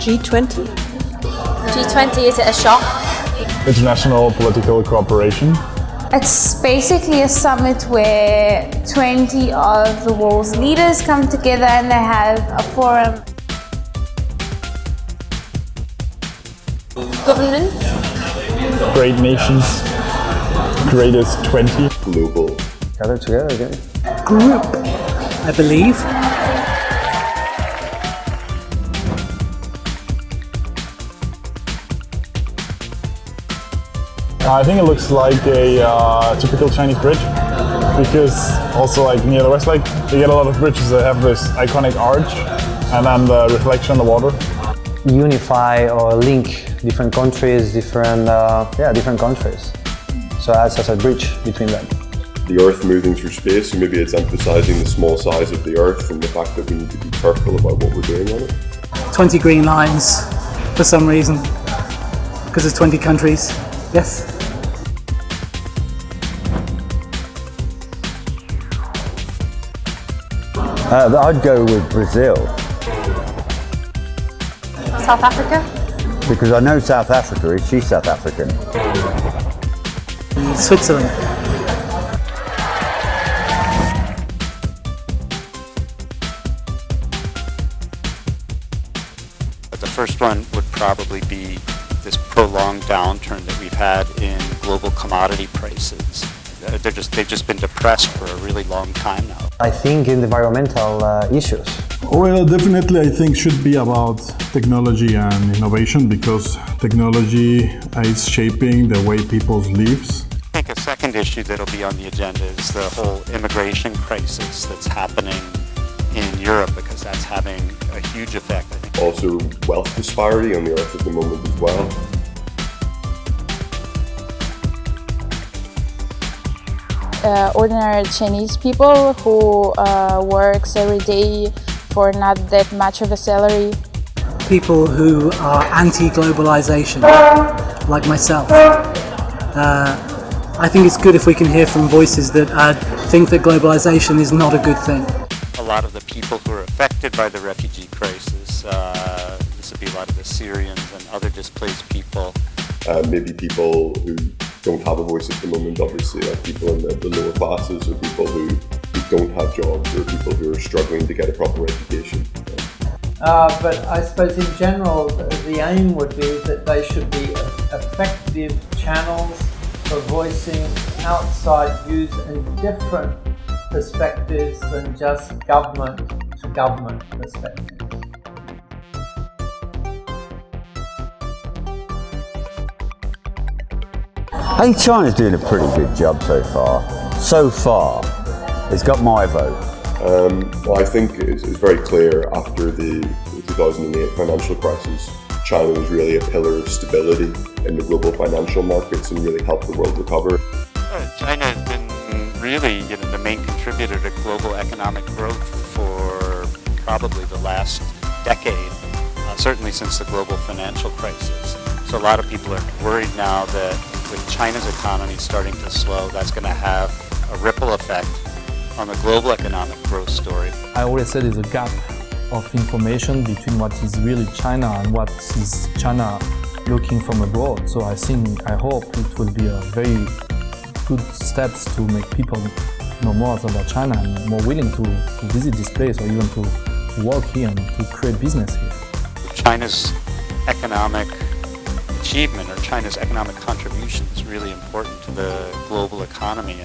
G20? G20, is it a shop? International political cooperation. It's basically a summit where 20 of the world's leaders come together and they have a forum. Government? Great nations. Greatest 20. Global. Gather together again. Group, I believe. I think it looks like a typical Chinese bridge, because also like near the West Lake, you get a lot of bridges that have this iconic arch and then the reflection on the water. Unify or link different countries, different countries. So as a bridge between them. The Earth moving through space, so maybe it's emphasizing the small size of the Earth and the fact that we need to be careful about what we're doing on it. 20 green lines for some reason, because there's 20 countries. Yes. I'd go with Brazil. South Africa? Because I know South Africa, she's South African. Switzerland. The first one would probably be this prolonged downturn that we've had in global commodity prices. They've just been depressed for a really long time now. I think in the environmental issues. Well, definitely I think should be about technology and innovation, because technology is shaping the way people lives. I think a second issue that'll be on the agenda is the whole immigration crisis that's happening in Europe, because that's having a huge effect, I think. Also, wealth disparity on the Earth at the moment as well. Ordinary Chinese people who works every day for not that much of a salary. People who are anti-globalization, like myself. I think it's good if we can hear from voices that think that globalization is not a good thing. A lot of the people who are affected by the refugee crisis, this would be a lot of the Syrians and other displaced people. Maybe people who don't have a voice at the moment, obviously, like people in the lower classes, or people who don't have jobs, or people who are struggling to get a proper education. But I suppose in general, the aim would be that they should be effective channels for voicing outside views and different perspectives than just government to government perspectives. I think China's doing a pretty good job so far. So far, it's got my vote. Well, I think it's very clear after the 2008 financial crisis, China was really a pillar of stability in the global financial markets and really helped the world recover. China has been really the main contributor to global economic growth for probably the last decade, certainly since the global financial crisis. So a lot of people are worried now that with China's economy starting to slow, that's going to have a ripple effect on the global economic growth story. I always said there's a gap of information between what is really China and what is China looking from abroad. So I hope it will be a very good steps to make people know more about China and more willing to visit this place, or even to work here and to create business here. China's economic achievement, or China's economic contribution, is really important to the global economy.